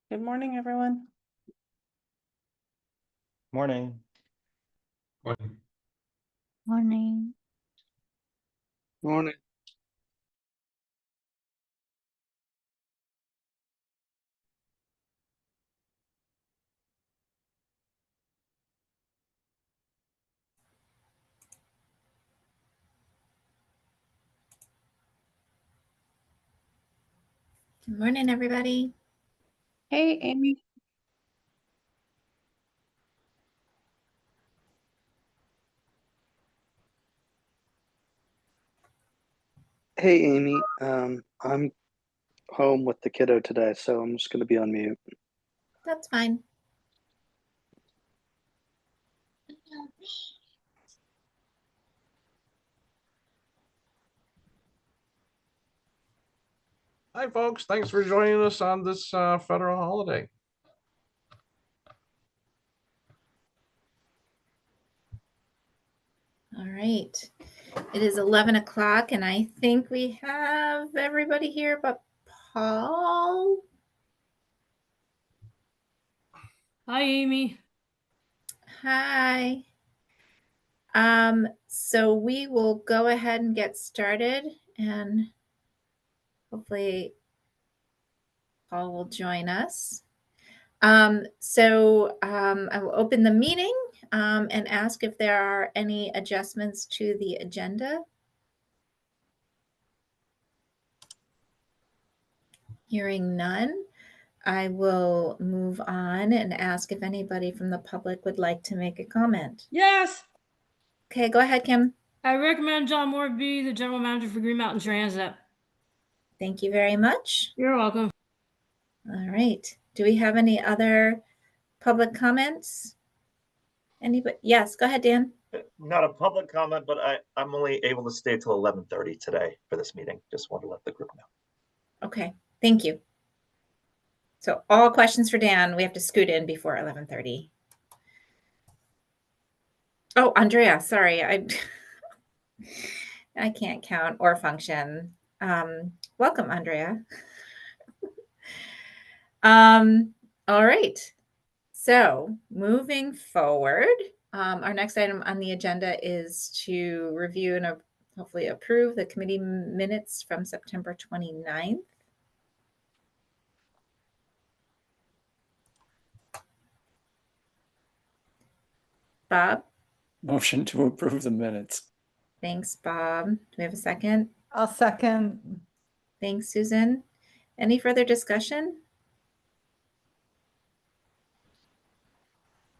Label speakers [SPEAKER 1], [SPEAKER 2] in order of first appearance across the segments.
[SPEAKER 1] Good morning, everyone.
[SPEAKER 2] Morning.
[SPEAKER 3] Morning.
[SPEAKER 4] Morning.
[SPEAKER 3] Good morning, everybody.
[SPEAKER 1] Hey, Amy.
[SPEAKER 4] Hey, Amy. I'm home with the kiddo today, so I'm just going to be on mute.
[SPEAKER 3] That's fine.
[SPEAKER 5] Hi, folks. Thanks for joining us on this federal holiday.
[SPEAKER 3] All right. It is 11 o'clock, and I think we have everybody here but Paul.
[SPEAKER 6] Hi, Amy.
[SPEAKER 3] Hi. So we will go ahead and get started, and hopefully Paul will join us. I will open the meeting and ask if there are any adjustments to the agenda. Hearing none, I will move on and ask if anybody from the public would like to make a comment.
[SPEAKER 6] Yes,
[SPEAKER 3] Okay, go ahead, Kim.
[SPEAKER 6] I recommend John Moore be the general manager for Green Mountain Transit.
[SPEAKER 3] Thank you very much.
[SPEAKER 6] You're welcome.
[SPEAKER 3] All right. Do we have any other public comments? Anybody? Yes, go ahead, Dan.
[SPEAKER 2] Not a public comment, but I'm only able to stay till 11:30 today for this meeting. Just want to let the group know.
[SPEAKER 3] Okay, thank you. So all questions for Dan, we have to scoot in before 11:30. Oh, Andrea, sorry. I can't count or function. Welcome, Andrea. All right. So moving forward, our next item on the agenda is to review and hopefully approve the committee minutes from September 29th. Bob?
[SPEAKER 7] Motion to approve the minutes.
[SPEAKER 3] Thanks, Bob. Do we have a second?
[SPEAKER 8] I'll second.
[SPEAKER 3] Thanks, Susan. Any further discussion?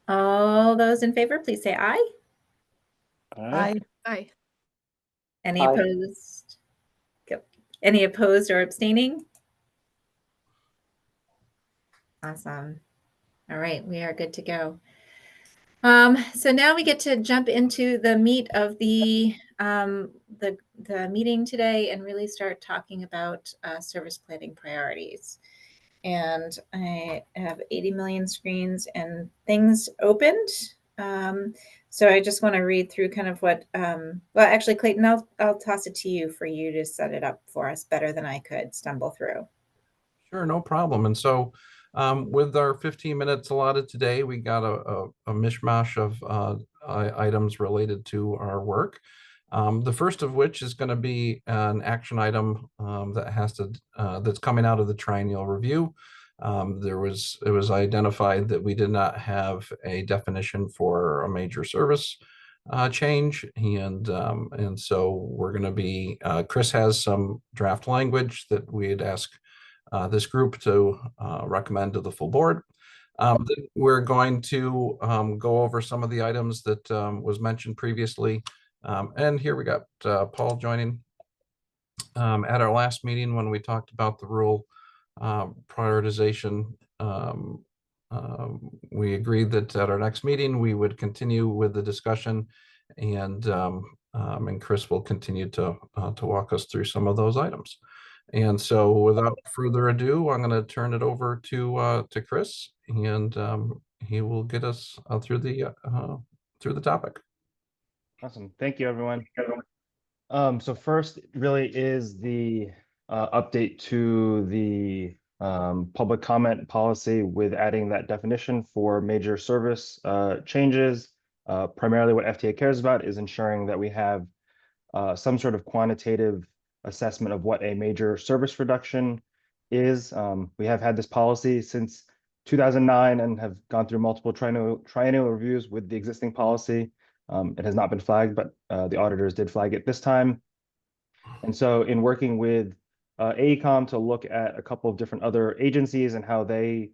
[SPEAKER 3] All those in favor, please say aye.
[SPEAKER 7] Aye.
[SPEAKER 8] Aye.
[SPEAKER 3] Any
[SPEAKER 4] Aye.
[SPEAKER 3] opposed? Go. Any opposed or abstaining? Awesome. All right, we are good to go. So now we get to jump into the meat of the meeting today and really start talking about service planning priorities. And I have 80 million screens and things opened. So I just want to read through kind of what, well, actually, Clayton, I'll toss it to you for you to set it up for us better than I could stumble through.
[SPEAKER 5] Sure, no problem. And so with our 15 minutes allotted today, we got a mishmash of items related to our work. The first of which is going to be an action item that's coming out of the triennial review. It was identified that we did not have a definition for a major service change, and so we're going to be Chris has some draft language that we'd ask this group to recommend to the full board. We're going to go over some of the items that was mentioned previously. And here we got Paul joining. At our last meeting, when we talked about the rural prioritization, we agreed that at our next meeting, we would continue with the discussion, and Chris will continue to walk us through some of those items. And so without further ado, I'm going to turn it over to Chris, and he will get us through the topic.
[SPEAKER 2] Awesome. Thank you, everyone. So first really is the update to the
[SPEAKER 8] public comment policy with adding that definition for major service changes. Primarily what FTA cares about is ensuring that we have some sort of quantitative assessment of what a major service reduction is. We have had this policy since 2009 and have gone through multiple triennial reviews with the existing policy. It has not been flagged, but the auditors did flag it this time. And so in working with AECOM to look at a couple of different other agencies and how they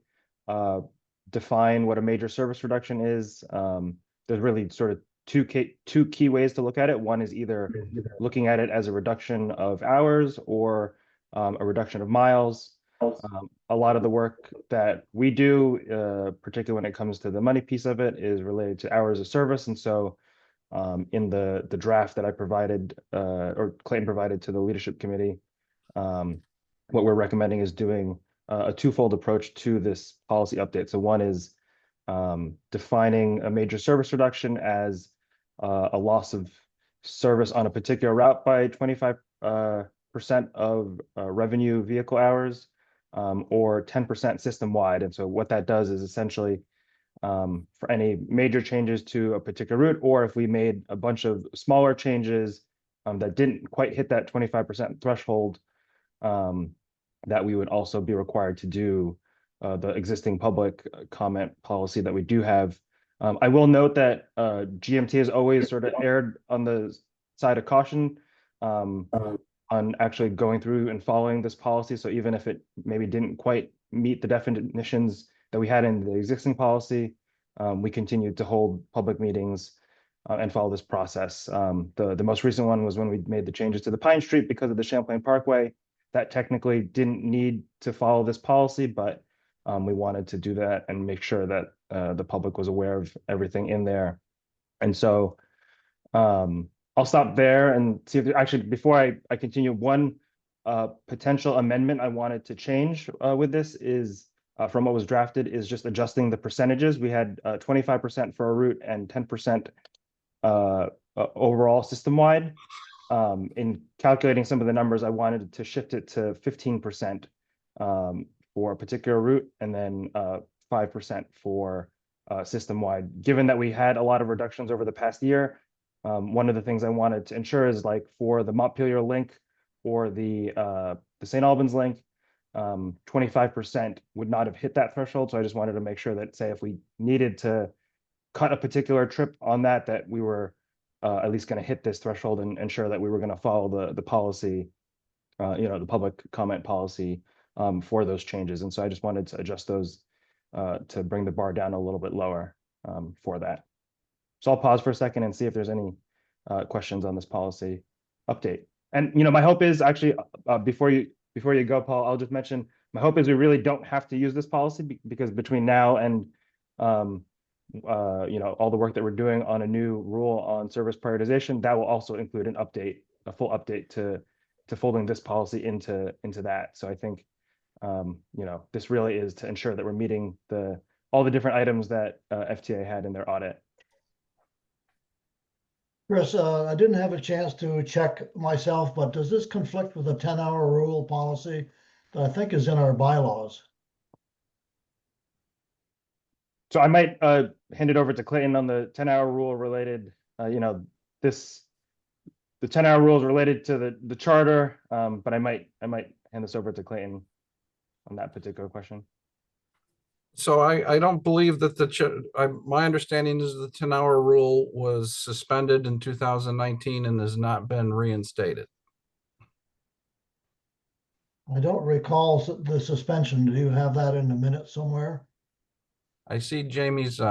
[SPEAKER 8] define what a major service reduction is, there's really sort of two key ways to look at it. One is either looking at it as a reduction of hours or a reduction of miles. A lot of the work that we do, particularly when it comes to the money piece of it, is related to hours of service. And so in the draft that I provided, or Clayton provided to the leadership committee, what we're recommending is doing a twofold approach to this policy update. So one is defining a major service reduction as a loss of service on a particular route by 25% of revenue vehicle hours, or 10% system-wide. And so what that does is essentially for any major changes to a particular route, or if we made a bunch of smaller changes that didn't quite hit that 25% threshold, that we would also be required to do the existing public comment policy that we do have. I will note that GMT has always sort of erred on the side of caution on actually going through and following this policy. So even if it maybe didn't quite meet the definitions that we had in the existing policy, we continued to hold public meetings and follow this process. The most recent one was when we made the changes to the Pine Street because of the Champlain Parkway. That technically didn't need to follow this policy, but we wanted to do that and make sure that the public was aware of everything in there. And so I'll stop there and see if actually, before I continue, one potential amendment I wanted to change with this is from what was drafted is just adjusting the percentages. We had 25% for a route and 10% overall system-wide. In calculating some of the numbers, I wanted to shift it to 15% for a particular route and then 5% for system-wide. Given that we had a lot of reductions over the past year, one of the things I wanted to ensure is like for the Montpelier link or the St. Albans link, 25% would not have hit that threshold. So I just wanted to make sure that, say, if we needed to cut a particular trip on that, that we were at least going to hit this threshold and ensure that we were going to follow the policy, the public comment policy for those changes. And so I just wanted to adjust those to bring the bar down a little bit lower for that. So I'll pause for a second and see if there's any questions on this policy update. And my hope is actually before you go, Paul, I'll just mention my hope is we really don't have to use this policy because between now and all the work that we're doing on a new rule on service prioritization, that will also include an update, a full update to folding this policy into that. So I think this really is to ensure that we're meeting all the different items that FTA had in their audit.
[SPEAKER 9] Chris, I didn't have a chance to check myself, but does this conflict with the 10-hour rule policy that I think is in our bylaws?
[SPEAKER 8] So I might hand it over to Clayton on the 10-hour rule related, the 10-hour rule is related to the charter, but I might hand this over to Clayton on that particular question.
[SPEAKER 5] So I don't believe that my understanding is the 10-hour rule was suspended in 2019 and has not been reinstated.
[SPEAKER 9] I don't recall the suspension. Do you have that in the minutes somewhere?
[SPEAKER 5] I see Jamie's.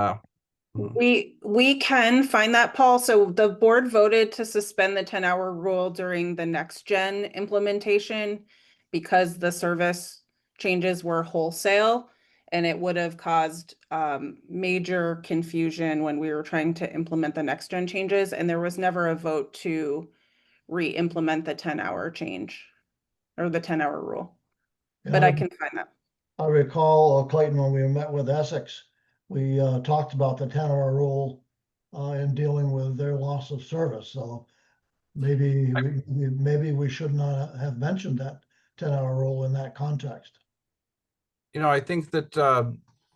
[SPEAKER 1] We can find that, Paul. So the board voted to suspend the 10-hour rule during the next gen implementation because the service changes were wholesale. And it would have caused major confusion when we were trying to implement the next gen changes. And there was never a vote to re-implement the 10-hour change or the 10-hour rule.
[SPEAKER 9] Yeah,
[SPEAKER 1] but I can find that.
[SPEAKER 9] I recall, Clayton, when we met with Essex, we talked about the 10-hour rule in dealing with their loss of service. So maybe we should not have mentioned that 10-hour rule in that context.
[SPEAKER 5] I think that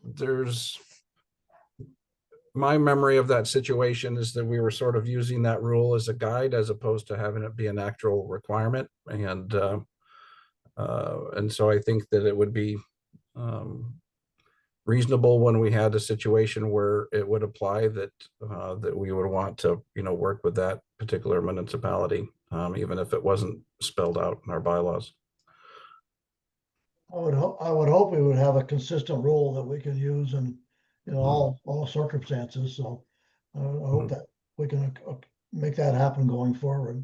[SPEAKER 5] there's my memory of that situation is that we were sort of using that rule as a guide as opposed to having it be an actual requirement. And so I think that it would be reasonable when we had a situation where it would apply that that we would want to, work with that particular municipality, even if it wasn't spelled out in our bylaws.
[SPEAKER 9] I would hope we would have a consistent rule that we can use in all circumstances. So I hope that we can make that happen going forward.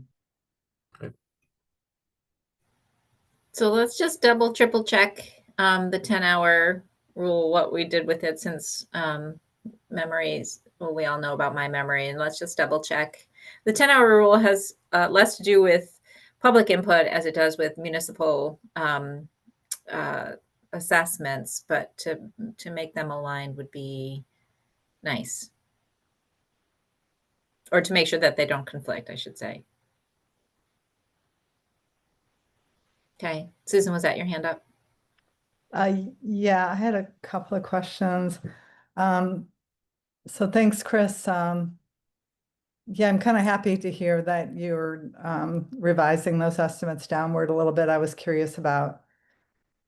[SPEAKER 3] So let's just double, triple check the 10-hour rule, what we did with it since memories. Well, we all know about my memory, and let's just double check. The 10-hour rule has less to do with public input as it does with municipal assessments, but to make them aligned would be nice. Or to make sure that they don't conflict, I should say. Okay, Susan, was that your hand up?
[SPEAKER 10] Yeah, I had a couple of questions. So thanks, Chris. Yeah, I'm kind of happy to hear that you're revising those estimates downward a little bit. I was curious about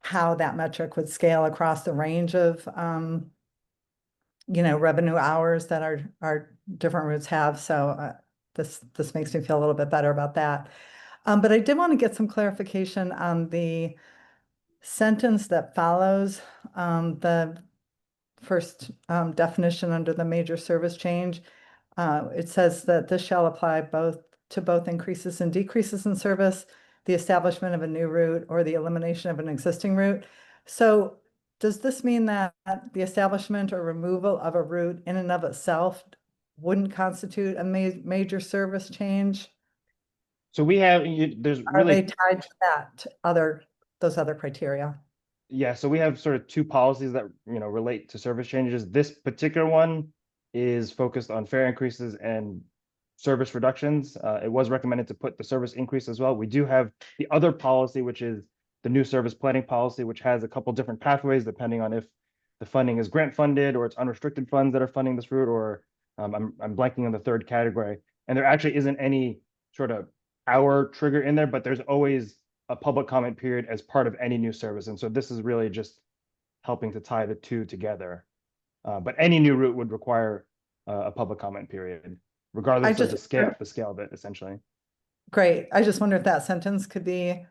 [SPEAKER 10] how that metric would scale across the range of revenue hours that our different routes have. So this makes me feel a little bit better about that. But I did want to get some clarification on the sentence that follows the first definition under the major service change. It says that this shall apply to both increases and decreases in service, the establishment of a new route, or the elimination of an existing route. So does this mean that the establishment or removal of a route in and of itself wouldn't constitute a major service change?
[SPEAKER 8] So we have, there's
[SPEAKER 10] Are
[SPEAKER 8] really,
[SPEAKER 10] they tied to those other criteria?
[SPEAKER 8] yeah, so we have sort of two policies that, relate to service changes. This particular one is focused on fare increases and service reductions. It was recommended to put the service increase as well. We do have the other policy, which is the new service planning policy, which has a couple different pathways depending on if the funding is grant funded or it's unrestricted funds that are funding this route, or I'm blanking on the third category. And there actually isn't any sort of hour trigger in there, but there's always a public comment period as part of any new service. And so this is really just helping to tie the two together. But any new route would require a public comment period, regardless of the scale of it, essentially.
[SPEAKER 10] Great. I just wonder if that sentence could be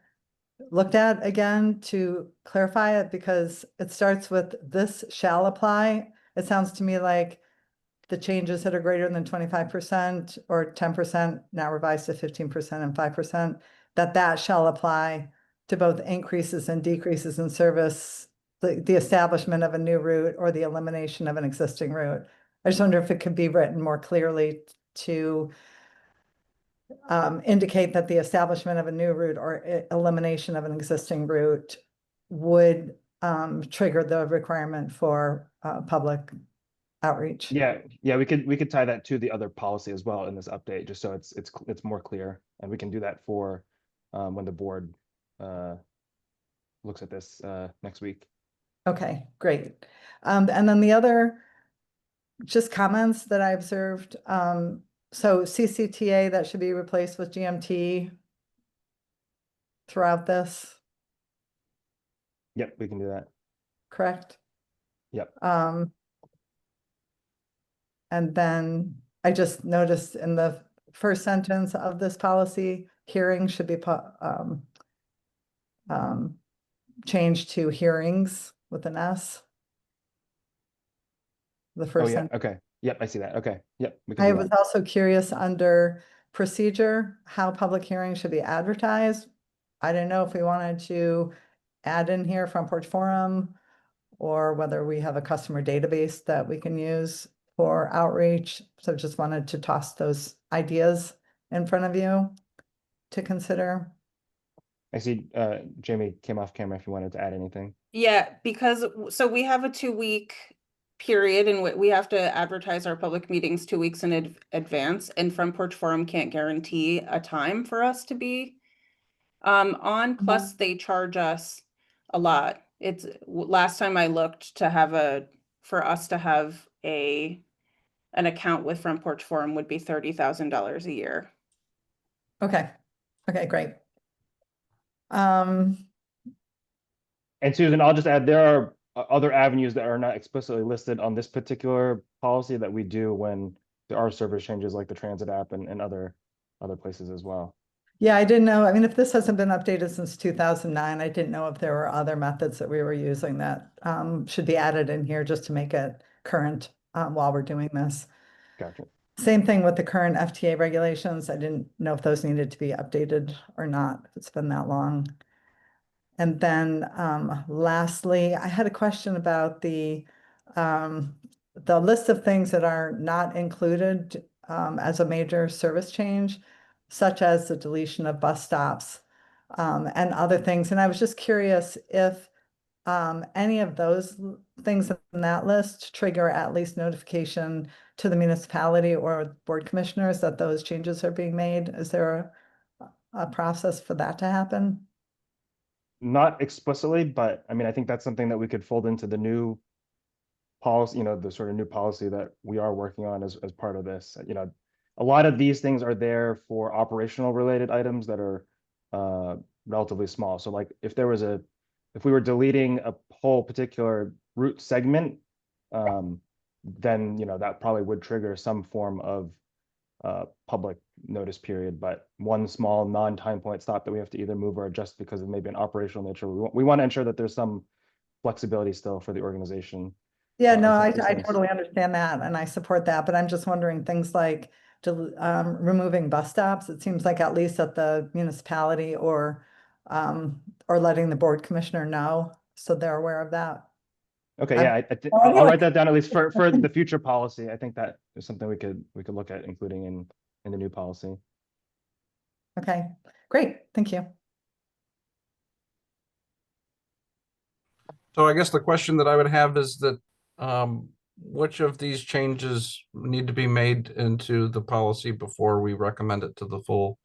[SPEAKER 10] looked at again to clarify it, because it starts with "this shall apply." It sounds to me like the changes that are greater than 25% or 10%, now revised to 15% and 5%, that shall apply to both increases and decreases in service, the establishment of a new route or the elimination of an existing route. I just wonder if it could be written more clearly to indicate that the establishment of a new route or elimination of an existing route would trigger the requirement for public outreach.
[SPEAKER 8] Yeah, we could tie that to the other policy as well in this update, just so it's more clear, and we can do that for when the board looks at this next week.
[SPEAKER 10] Okay, great. And then the other just comments that I observed. So CCTA, that should be replaced with GMT throughout this,
[SPEAKER 8] Yep, we can do that.
[SPEAKER 10] correct?
[SPEAKER 8] Yep.
[SPEAKER 10] And then I just noticed in the first sentence of this policy, hearing should be changed to hearings with an S. The
[SPEAKER 8] Oh,
[SPEAKER 10] first
[SPEAKER 8] yeah,
[SPEAKER 10] sentence.
[SPEAKER 8] okay. Yep, I see that. Okay, yep. We can
[SPEAKER 10] I
[SPEAKER 8] do
[SPEAKER 10] was
[SPEAKER 8] that.
[SPEAKER 10] also curious under procedure, how public hearings should be advertised. I didn't know if we wanted to add in here Front Porch Forum, or whether we have a customer database that we can use for outreach. So just wanted to toss those ideas in front of you to consider.
[SPEAKER 8] I see Jamie came off camera if you wanted to add anything.
[SPEAKER 1] Yeah, because so we have a 2-week period in which we have to advertise our public meetings 2 weeks in advance, and Front Porch Forum can't guarantee a time for us to be on. Plus they charge us a lot last time I looked to have for us to have an account with Front Porch Forum would be $30,000 a year.
[SPEAKER 10] Okay, okay, great.
[SPEAKER 8] And Susan, I'll just add, there are other avenues that are not explicitly listed on this particular policy that we do when there are service changes like the transit app and other places as well.
[SPEAKER 10] Yeah, I didn't know. I mean, if this hasn't been updated since 2009, I didn't know if there were other methods that we were using that should be added in here just to make it current while we're doing this.
[SPEAKER 8] Gotcha.
[SPEAKER 10] Same thing with the current FTA regulations. I didn't know if those needed to be updated or not, if it's been that long. And then lastly, I had a question about the list of things that are not included as a major service change, such as the deletion of bus stops and other things. And I was just curious if any of those things in that list trigger at least notification to the municipality or board commissioners that those changes are being made. Is there a process for that to happen?
[SPEAKER 8] Not explicitly, but I mean, I think that's something that we could fold into the new policy, the sort of new policy that we are working on as part of this. A lot of these things are there for operational related items that are relatively small. So like if we were deleting a whole particular route segment, then that probably would trigger some form of public notice period. But one small non-time point stop that we have to either move or adjust because of maybe an operational nature, we want to ensure that there's some flexibility still for the organization.
[SPEAKER 10] Yeah, no, I
[SPEAKER 8] these things.
[SPEAKER 10] totally understand that and I support that, but I'm just wondering things like removing bus stops. It seems like at least at the municipality or letting the board commissioner know so they're aware of that.
[SPEAKER 8] Okay, yeah, I'll write that down at least for the future policy. I think that is something we could look at including in the new policy.
[SPEAKER 10] Okay, great, thank you.
[SPEAKER 5] So I guess the question that I would have is that which of these changes need to be made into the policy before we recommend it to the full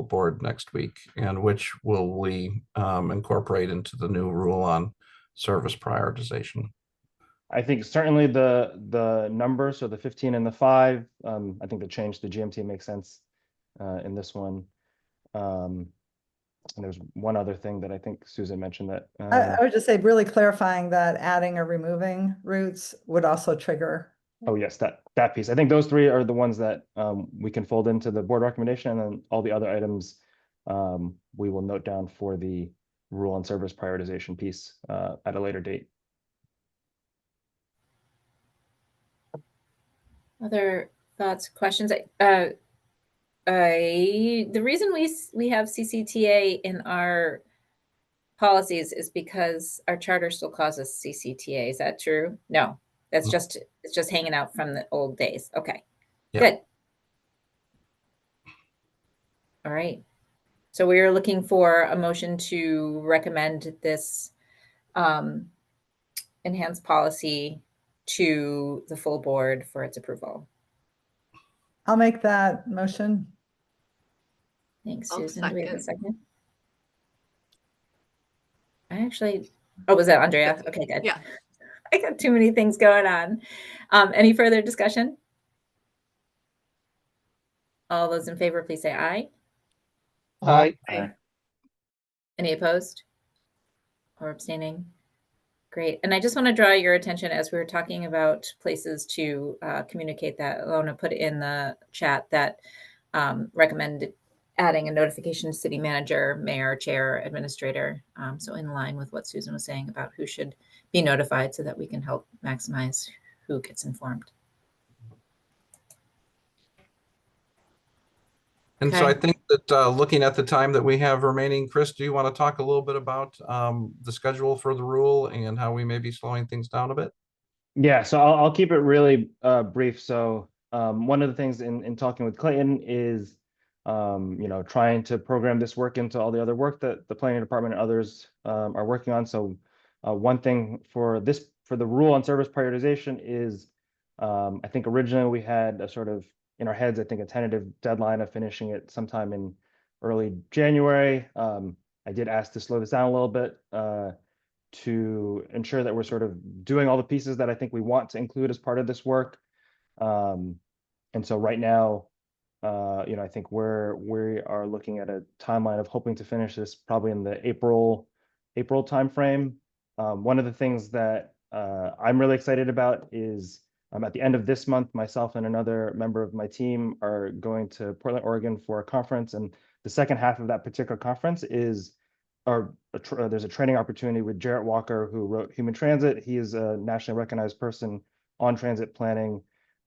[SPEAKER 5] board next week, and which will we incorporate into the new rule on service prioritization?
[SPEAKER 8] I think certainly the numbers, so the 15 and the 5, I think the change to GMT makes sense in this one. And there's one other thing that I think Susan mentioned that
[SPEAKER 10] I would just say really clarifying that adding or removing routes would also trigger.
[SPEAKER 8] Oh yes, that piece. I think those 3 are the ones that we can fold into the board recommendation, and then all the other items we will note down for the rule on service prioritization piece at a later date.
[SPEAKER 3] Other thoughts, questions? The reason we have CCTA in our policies is because our charter still calls us CCTA. Is that true? No, that's it's just hanging out from the old days. Okay,
[SPEAKER 5] Yep.
[SPEAKER 3] Good. All right. So we are looking for a motion to recommend this enhanced policy to the full board for its approval.
[SPEAKER 10] I'll make that motion.
[SPEAKER 3] Thanks,
[SPEAKER 11] I'll
[SPEAKER 3] Susan. Do we have a
[SPEAKER 11] second.
[SPEAKER 3] second? Was that Andrea? Okay, good.
[SPEAKER 11] Yeah.
[SPEAKER 3] I got too many things going on. Any further discussion? All those in favor, please say aye.
[SPEAKER 4] Aye.
[SPEAKER 11] Aye.
[SPEAKER 3] Any opposed or abstaining? Great. And I just want to draw your attention as we were talking about places to communicate that. I want to put in the chat that recommend adding a notification to city manager, mayor, chair, administrator. So in line with what Susan was saying about who should be notified so that we can help maximize who gets informed.
[SPEAKER 5] And so I think that looking at the time that we have remaining, Chris, do you want to talk a little bit about the schedule for the rule and how we may be slowing things down a bit?
[SPEAKER 8] Yeah, so I'll keep it really brief. So one of the things in talking with Clayton is, trying to program this work into all the other work that the planning department and others are working on. So one thing for the rule on service prioritization is, I think originally we had a sort of in our heads, I think a tentative deadline of finishing it sometime in early January. I I did ask to slow this down a little bit to ensure that we're sort of doing all the pieces that I think we want to include as part of this work. And so right now, I think we are looking at a timeline of hoping to finish this probably in the April timeframe. One of the things that I'm really excited about is at the end of this month, myself and another member of my team are going to Portland, Oregon for a conference. And the second half of that particular conference is there's a training opportunity with Jarrett Walker, who wrote Human Transit. He is a nationally recognized person on transit planning.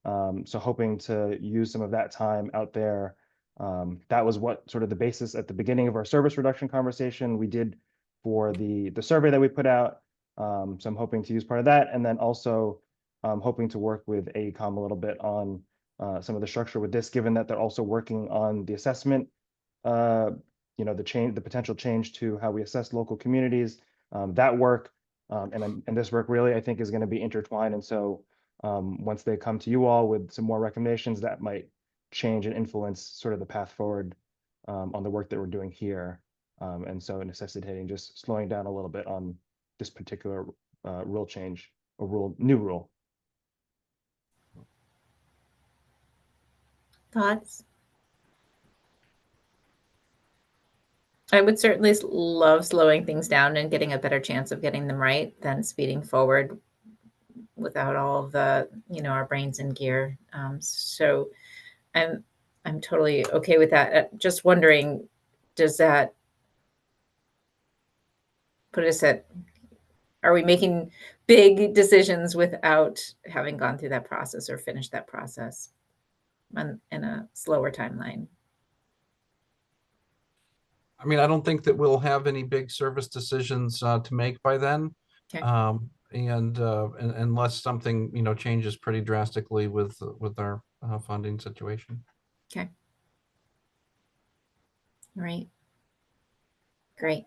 [SPEAKER 8] So hoping to use some of that time out there. That was what sort of the basis at the beginning of our service reduction conversation we did for the survey that we put out. So I'm hoping to use part of that, and then also hoping to work with AECOM a little bit on some of the structure with this, given that they're also working on the assessment, the potential change to how we assess local communities. That work and this work really, I think, is going to be intertwined. And so once they come to you all with some more recommendations, that might change and influence sort of the path forward on the work that we're doing here. And so necessitating just slowing down a little bit on this particular rule change or new rule.
[SPEAKER 3] Thoughts? I would certainly love slowing things down and getting a better chance of getting them right than speeding forward without all of the, our brains in gear. So I'm totally okay with that. Just wondering, does that put us are we making big decisions without having gone through that process or finished that process in a slower timeline?
[SPEAKER 5] I mean, I don't think that we'll have any big service decisions to make by then.
[SPEAKER 3] Okay.
[SPEAKER 5] And unless something, changes pretty drastically with our funding situation.
[SPEAKER 3] Okay. All right. Great.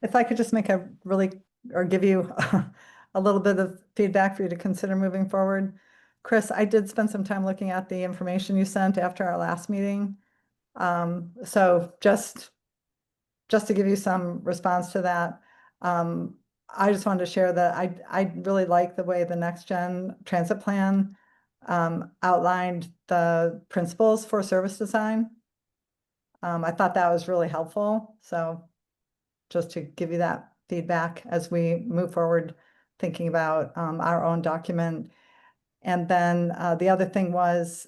[SPEAKER 10] If I could just make give you a little bit of feedback for you to consider moving forward. Chris, I did spend some time looking at the information you sent after our last meeting. So just to give you some response to that, I just wanted to share that I really like the way the Next Gen Transit Plan outlined the principles for service design. I thought that was really helpful. So just to give you that feedback as we move forward, thinking about our own document. And then the other thing was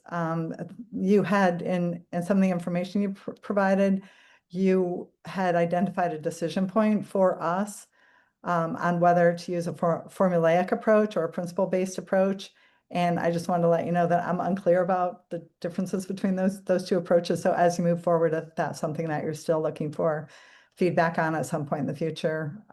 [SPEAKER 10] you had in some of the information you provided, you had identified a decision point for us on whether to use a formulaic approach or a principle-based approach. And I just wanted to let you know that I'm unclear about the differences between those two approaches. So as you move forward, if that's something that you're still looking for feedback on at some point in the future,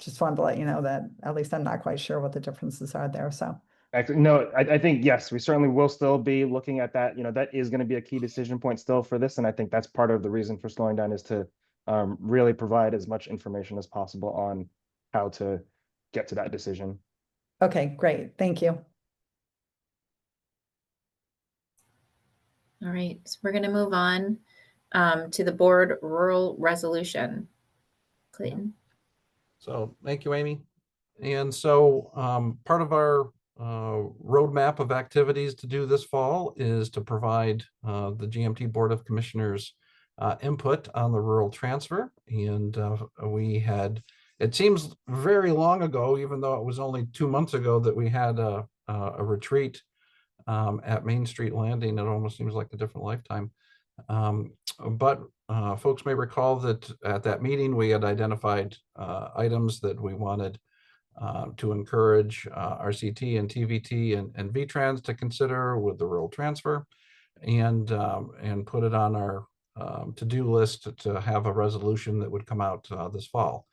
[SPEAKER 10] just wanted to let you know that at least I'm not quite sure what the differences are there. So.
[SPEAKER 8] Actually, no, I think, yes, we certainly will still be looking at that. That is going to be a key decision point still for this. And I think that's part of the reason for slowing down is to really provide as much information as possible on how to get to that decision.
[SPEAKER 10] Okay, great. Thank you.
[SPEAKER 3] All right, so we're going to move on to the board rural resolution. Clayton.
[SPEAKER 5] So thank you, Amy. And so part of our roadmap of activities to do this fall is to provide the GMT Board of Commissioners input on the rural transfer. And it seems very long ago, even though it was only 2 months ago that we had a retreat at Main Street Landing. It almost seems like a different lifetime. But folks may recall that at that meeting, we had identified items that we wanted to encourage RCT and TVT and VTrans to consider with the rural transfer, and put it on our to-do list to have a resolution that would come out this fall.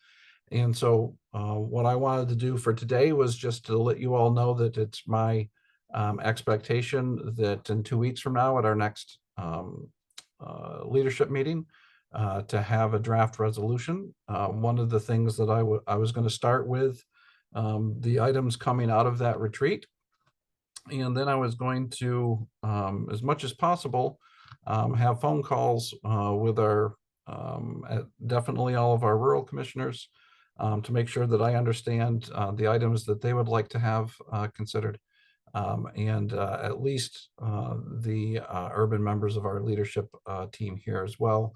[SPEAKER 5] And so what I wanted to do for today was just to let you all know that it's my expectation that in 2 weeks from now at our next leadership meeting to have a draft resolution. One of the things that I was going to start with the items coming out of that retreat. And then I was going to, as much as possible, have phone calls with our definitely all of our rural commissioners, to make sure that I understand the items that they would like to have considered. And at least the urban members of our leadership team here as well,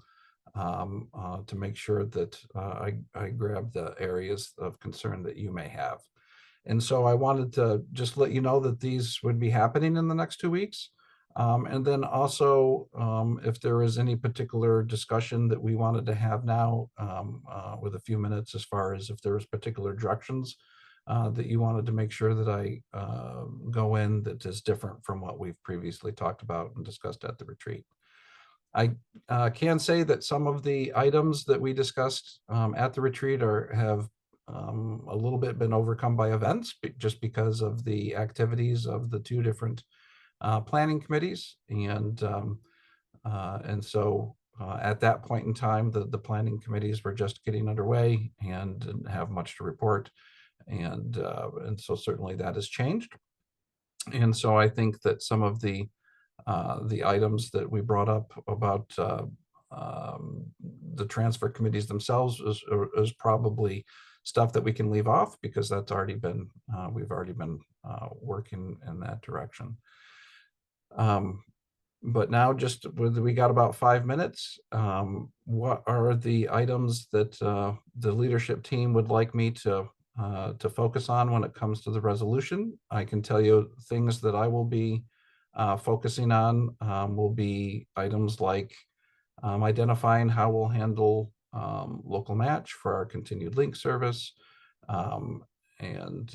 [SPEAKER 5] to make sure that I grab the areas of concern that you may have. And so I wanted to just let you know that these would be happening in the next 2 weeks. And then also, if there is any particular discussion that we wanted to have now with a few minutes, as far as if there was particular directions that you wanted to make sure that I go in that is different from what we've previously talked about and discussed at the retreat. I can say that some of the items that we discussed at the retreat have a little bit been overcome by events, just because of the activities of the two different planning committees. And so at that point in time, the planning committees were just getting underway and didn't have much to report. And so certainly that has changed. And so I think that some of the items that we brought up about the transfer committees themselves is probably stuff that we can leave off, because that's already been, we've already been working in that direction. But now, just we got about 5 minutes. What are the items that the leadership team would like me to focus on when it comes to the resolution? I can tell you things that I will be focusing on will be items like identifying how we'll handle local match for our continued link service, and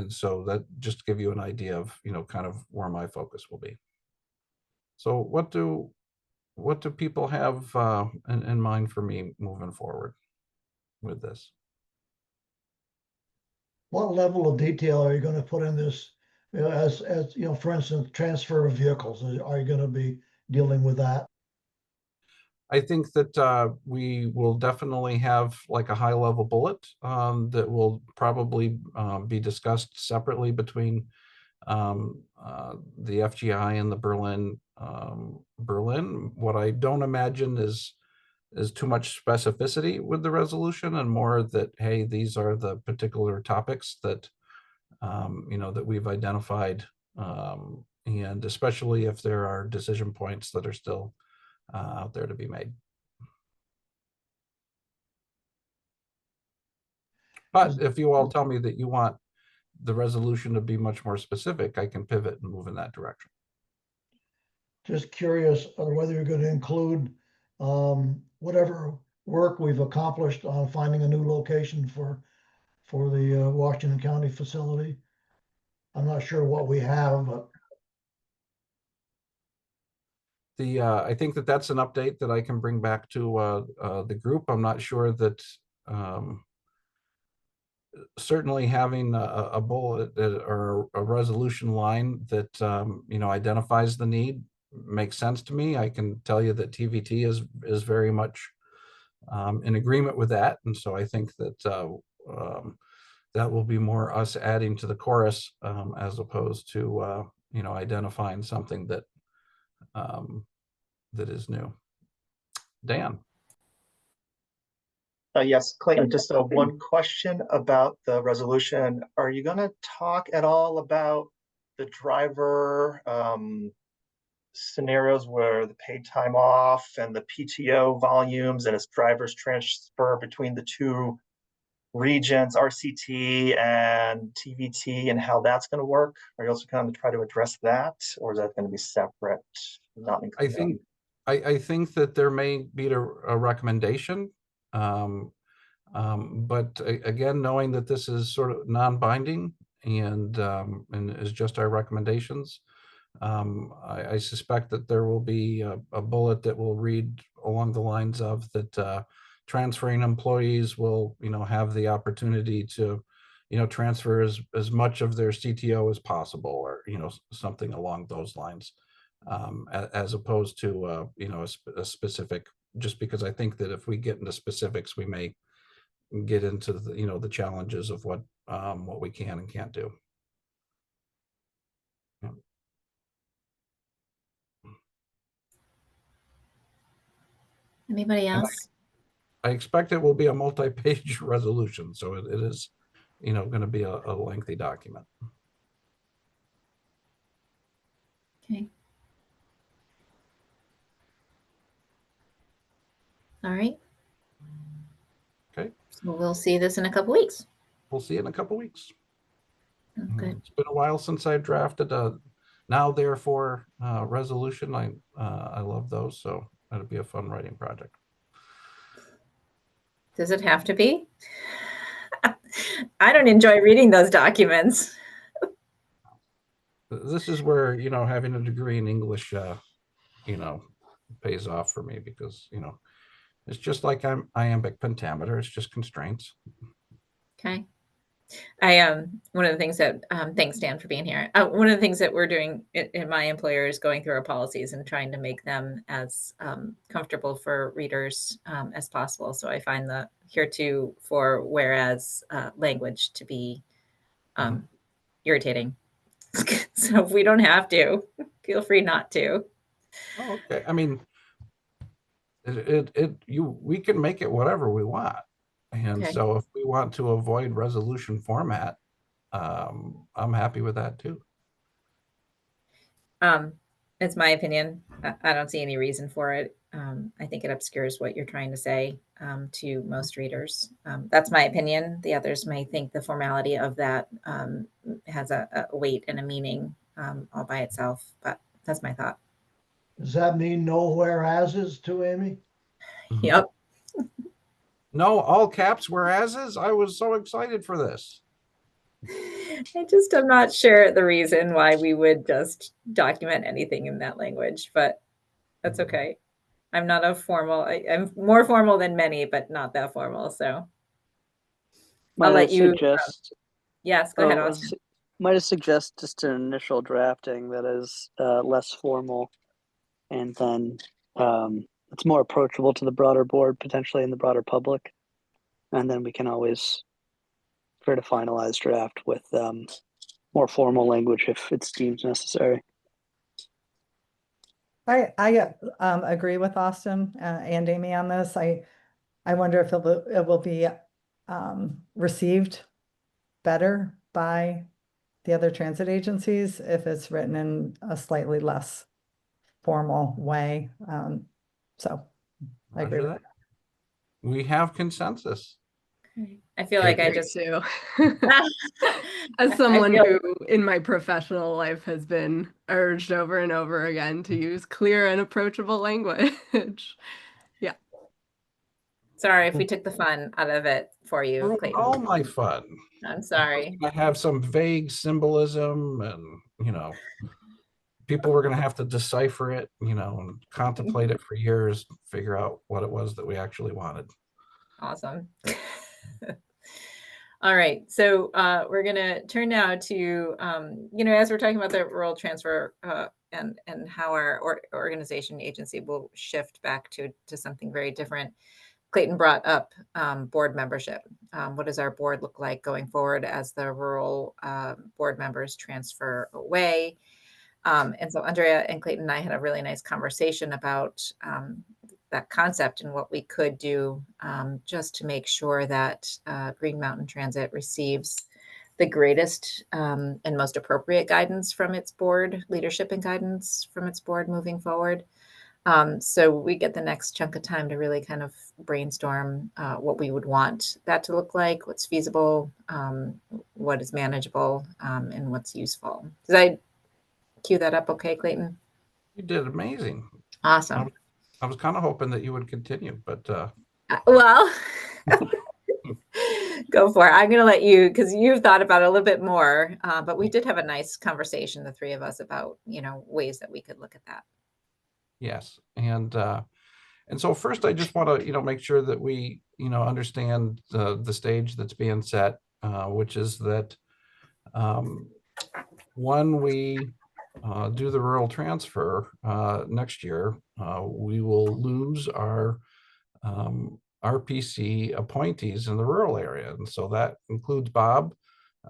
[SPEAKER 5] so that just to give you an idea of, you know, kind of where my focus will be. So what do people have in mind for me moving forward with this?
[SPEAKER 9] What level of detail are you going to put in this? You know, as you know, for instance, transfer of vehicles. Are you going to be dealing with that?
[SPEAKER 5] I think that we will definitely have like a high level bullet that will probably be discussed separately between the FGI and the Berlin. What I don't imagine is too much specificity with the resolution, and more that, hey, these are the particular topics that you know, that we've identified, and especially if there are decision points that are still out there to be made. But if you all tell me that you want the resolution to be much more specific, I can pivot and move in that direction.
[SPEAKER 9] Just curious whether you're going to include whatever work we've accomplished on finding a new location for the Washington County facility. I'm not sure what we have, but
[SPEAKER 5] I think that that's an update that I can bring back to the group. I'm not sure that certainly having a bullet or a resolution line that you know, identifies the need makes sense to me. I can tell you that TVT is very much in agreement with that, and so I think that that will be more us adding to the chorus as opposed to you know, identifying something that that is new. Dan.
[SPEAKER 2] Yes, Clayton, just one question about the resolution. Are you going to talk at all about the driver scenarios where the paid time off and the PTO volumes and its drivers transfer between the two regions, RCT and TVT, and how that's going to work? Are you also going to try to address that, or is that going to be separate? Not included?
[SPEAKER 5] I think that there may be a recommendation, but again, knowing that this is sort of non-binding and is just our recommendations, I suspect that there will be a bullet that will read along the lines of that transferring employees will, you know, have the opportunity to, you know, transfer as much of their CTO as possible, or, you know, something along those lines, as opposed to you know, a specific, just because I think that if we get into specifics, we may get into the, you know, the challenges of what we can and can't do.
[SPEAKER 3] Anybody
[SPEAKER 5] And
[SPEAKER 3] else?
[SPEAKER 5] I expect it will be a multi-page resolution, so it is, going to be a lengthy document.
[SPEAKER 3] Okay. All right.
[SPEAKER 5] Okay.
[SPEAKER 3] So we'll see this in a couple weeks.
[SPEAKER 5] We'll see you in a couple weeks.
[SPEAKER 3] Oh, good.
[SPEAKER 5] It's been a while since I drafted a now therefore resolution. I love those, so that'll be a fun writing project.
[SPEAKER 3] Does it have to be? I don't enjoy reading those documents.
[SPEAKER 5] This is where, having a degree in English, pays off for me because, it's just like iambic pentameter. It's just constraints.
[SPEAKER 3] Okay. One of the things that thanks Dan for being here. One of the things that we're doing in my employer is going through our policies and trying to make them as comfortable for readers as possible. So I find the heretofore whereas language to be irritating. So if we don't have to, feel free not to.
[SPEAKER 5] Oh, okay. I mean, we can make it whatever we want. And
[SPEAKER 3] Okay.
[SPEAKER 5] so if we want to avoid resolution format, I'm happy with that too.
[SPEAKER 3] It's my opinion. I don't see any reason for it. I think it obscures what you're trying to say to most readers. That's my opinion. The others may think the formality of that has a weight and a meaning all by itself, but that's my thought.
[SPEAKER 9] Does that mean no whereases too, Amy?
[SPEAKER 3] Yep.
[SPEAKER 5] No, all caps whereases. I was so excited for this.
[SPEAKER 3] I'm not sure the reason why we would just document anything in that language, but that's okay. I'm not a formal, I'm more formal than many, but not that formal. So I'll let you. Yes, go ahead, Austin.
[SPEAKER 4] Might I suggest just an initial drafting that is less formal, and then it's more approachable to the broader board, potentially in the broader public, and then we can always create a finalized draft with more formal language if it's deemed necessary.
[SPEAKER 10] I agree with Austin and Amy on this. I wonder if it will be received better by the other transit agencies if it's written in a slightly less formal way. So I agree with that.
[SPEAKER 5] We have consensus.
[SPEAKER 3] I feel like I just
[SPEAKER 11] too. As someone who in my professional life has been urged over and over again to use clear and approachable language. Yeah.
[SPEAKER 3] Sorry if we took the fun out of it for you, Clayton.
[SPEAKER 5] All my fun.
[SPEAKER 3] I'm sorry.
[SPEAKER 5] I have some vague symbolism and, people were going to have to decipher it, and contemplate it for years, figure out what it was that we actually wanted.
[SPEAKER 3] Awesome. All right. So we're going to turn now to, as we're talking about the rural transfer and how our organization agency will shift back to something very different. Clayton brought up board membership. What does our board look like going forward as the rural board members transfer away? And so Andrea and Clayton and I had a really nice conversation about that concept and what we could do just to make sure that Green Mountain Transit receives the greatest and most appropriate guidance from its board, leadership and guidance from its board moving forward. So we get the next chunk of time to really kind of brainstorm what we would want that to look like, what's feasible, what is manageable, and what's useful. Did I cue that up okay, Clayton?
[SPEAKER 5] You did amazing.
[SPEAKER 3] Awesome.
[SPEAKER 5] I was kind of hoping that you would continue, but
[SPEAKER 3] well, go for it. I'm going to let you, because you've thought about it a little bit more, but we did have a nice conversation, the three of us, about, ways that we could look at that.
[SPEAKER 5] Yes. And so first I just want to, make sure that we, understand the stage that's being set, which is that when we do the rural transfer next year, we will lose our RPC appointees in the rural area. And so that includes Bob,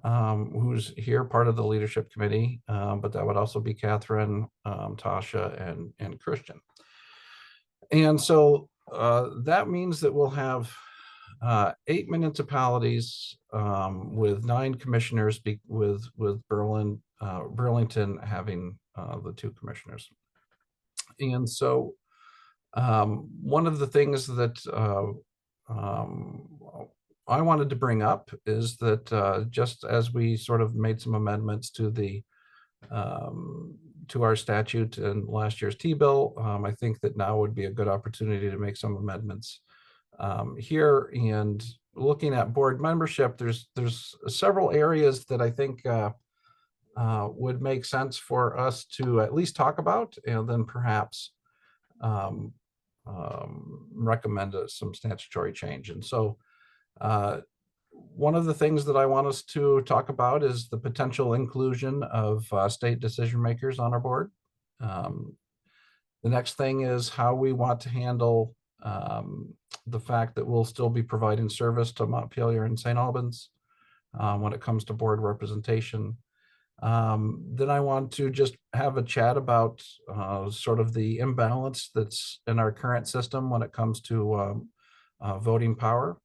[SPEAKER 5] who's here, part of the leadership committee, but that would also be Catherine, Tasha, and Christian. And so that means that we'll have 8 municipalities with 9 commissioners, with Burlington having the 2 commissioners. And so one of the things that I wanted to bring up is that just as we sort of made some amendments to the to our statute in last year's T-bill, I think that now would be a good opportunity to make some amendments here. And looking at board membership, there's several areas that I think would make sense for us to at least talk about, and then perhaps recommend some statutory change. And so one of the things that I want us to talk about is the potential inclusion of state decision makers on our board. The next thing is how we want to handle the fact that we'll still be providing service to Montpelier and St. Albans when it comes to board representation. Then I want to just have a chat about sort of the imbalance that's in our current system when it comes to voting power.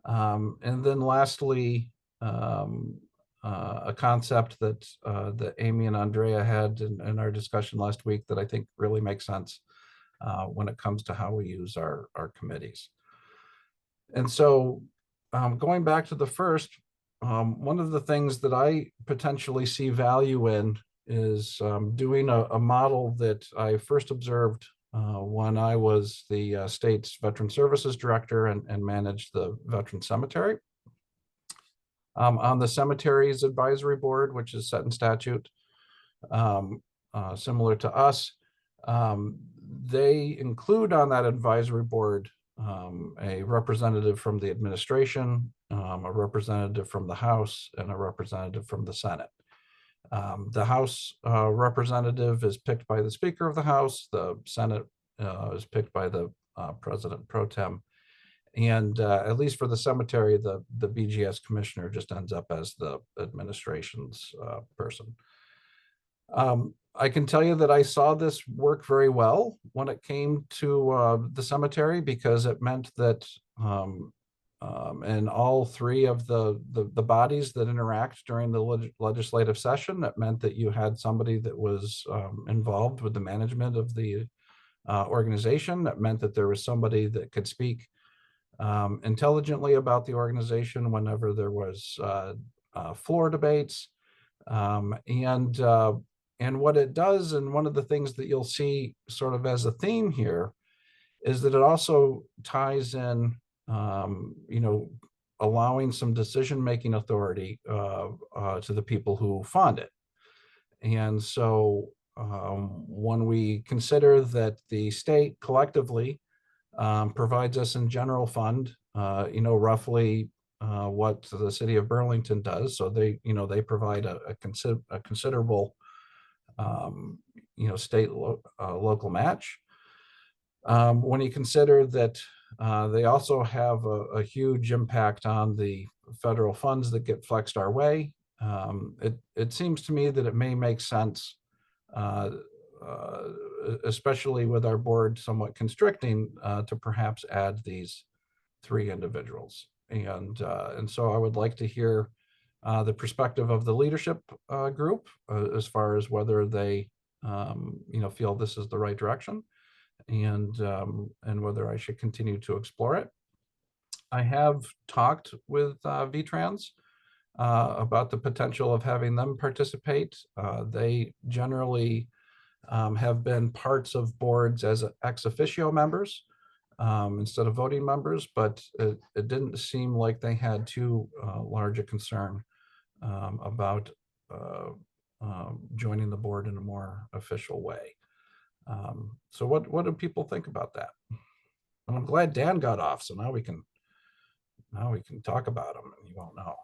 [SPEAKER 5] And then lastly, a concept that that Amy and Andrea had in our discussion last week that I think really makes sense when it comes to how we use our committees. And so going back to the first, one of the things that I potentially see value in is doing a model that I first observed when I was the state's Veteran Services Director and managed the Veteran Cemetery. On the Cemeteries Advisory Board, which is set in statute, similar to us, they include on that advisory board a representative from the administration, a representative from the House, and a representative from the Senate. The House representative is picked by the Speaker of the House. The Senate is picked by the President Pro Tem. And at least for the cemetery, the BGS commissioner just ends up as the administration's person. I can tell you that I saw this work very well when it came to the cemetery, because it meant that in all 3 of the bodies that interact during the legislative session, it meant that you had somebody that was involved with the management of the organization. That meant that there was somebody that could speak intelligently about the organization whenever there was floor debates. And what it does, and one of the things that you'll see sort of as a theme here, is that it also ties in, you know, allowing some decision-making authority to the people who fund it. And so when we consider that the state collectively provides us in general fund, you know, roughly what the city of Burlington does. So they, you know, they provide a considerable, you know, state local match. When you consider that they also have a huge impact on the federal funds that get flexed our way, it seems to me that it may make sense, especially with our board somewhat constricting, to perhaps add these 3 individuals. And so I would like to hear the perspective of the leadership group as far as whether they, you know, feel this is the right direction, and whether I should continue to explore it. I have talked with VTrans about the potential of having them participate. They generally have been parts of boards as ex officio members instead of voting members, but it didn't seem like they had too large a concern about joining the board in a more official way. So what do people think about that? And I'm glad Dan got off, so now we can talk about him and you won't know.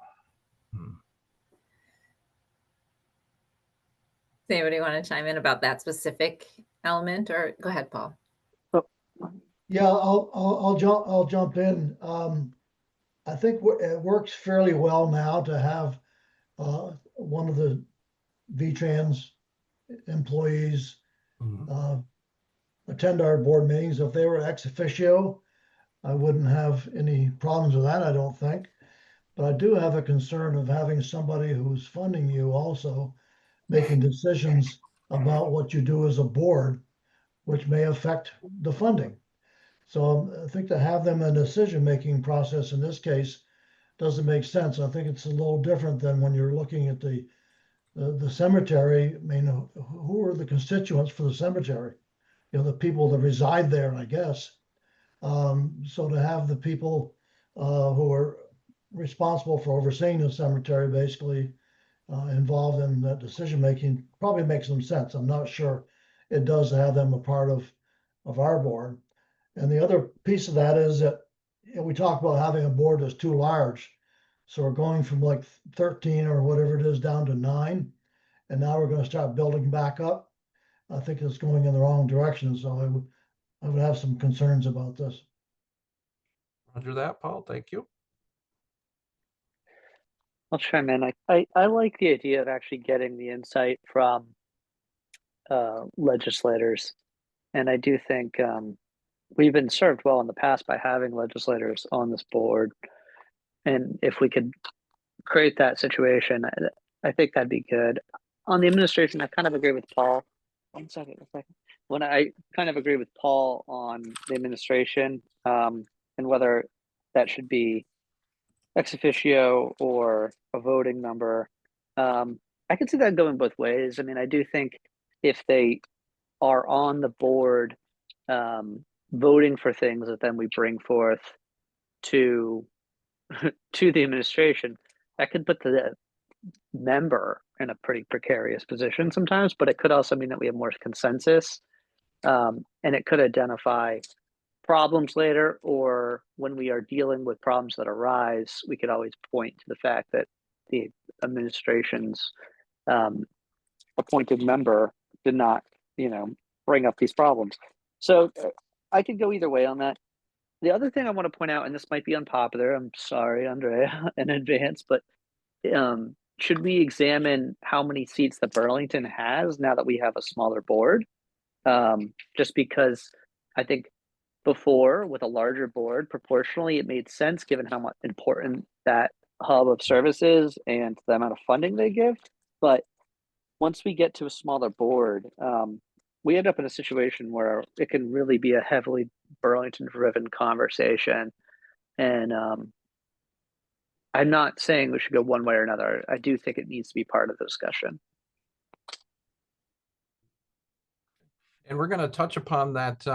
[SPEAKER 3] Does anybody want to chime in about that specific element, or go ahead, Paul?
[SPEAKER 9] Yeah, I'll jump in. I think it works fairly well now to have one of the VTrans employees attend our board meetings. If they were ex officio, I wouldn't have any problems with that, I don't think. But I do have a concern of having somebody who's funding you also making decisions about what you do as a board, which may affect the funding. So I think to have them in a decision-making process in this case doesn't make sense. I think it's a little different than when you're looking at the cemetery. I mean, who are the constituents for the cemetery? You know, the people that reside there, I guess. So to have the people who are responsible for overseeing the cemetery basically involved in that decision-making probably makes some sense. I'm not sure it does to have them a part of our board. And the other piece of that is that, you know, we talk about having a board that's too large. So we're going from like 13 or whatever it is down to 9. And now we're going to start building back up. I think it's going in the wrong direction. So I would have some concerns about this.
[SPEAKER 5] Roger that, Paul. Thank you.
[SPEAKER 4] I'll chime in. I like the idea of actually getting the insight from legislators. And I do think we've been served well in the past by having legislators on this board. And if we could create that situation, I think that'd be good. On the administration, I kind of agree with Paul. One second. When I kind of agree with Paul on the administration and whether that should be ex officio or a voting member. I can see that going both ways. I mean, I do think if they are on the board voting for things that then we bring forth to the administration, that could put the member in a pretty precarious position sometimes, but it could also mean that we have more consensus and it could identify problems later, or when we are dealing with problems that arise, we could always point to the fact that the administration's appointed member did not, bring up these problems. So I could go either way on that. The other thing I want to point out, and this might be unpopular, I'm sorry, Andrea, in advance, but should we examine how many seats that Burlington has now that we have a smaller board? Just because I think before, with a larger board, proportionally, it made sense given how much important that hub of services and the amount of funding they give. But once we get to a smaller board, we end up in a situation where it can really be a heavily Burlington-driven conversation. And I'm not saying we should go one way or another. I do think it needs to be part of the discussion.
[SPEAKER 5] And we're going to touch upon that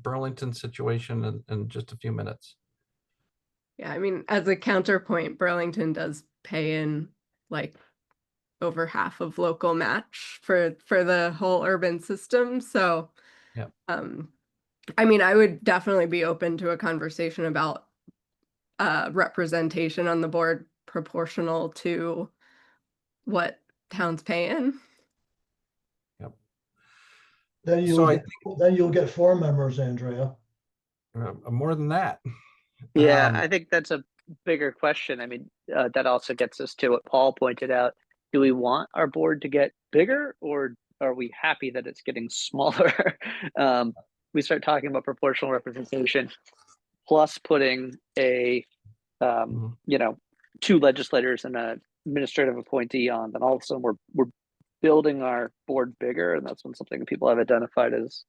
[SPEAKER 5] Burlington situation in just a few minutes.
[SPEAKER 11] Yeah, I mean, as a counterpoint, Burlington does pay in like over half of local match for the whole urban system. So,
[SPEAKER 5] yeah.
[SPEAKER 11] I mean, I would definitely be open to a conversation about representation on the board proportional to what towns pay in.
[SPEAKER 9] Then you'll get 4 members, Andrea.
[SPEAKER 5] More than that.
[SPEAKER 4] Yeah, I think that's a bigger question. I mean, that also gets us to what Paul pointed out. Do we want our board to get bigger, or are we happy that it's getting smaller? We start talking about proportional representation, plus putting a, 2 legislators and an administrative appointee on, then all of a sudden we're building our board bigger, and that's been something people have identified as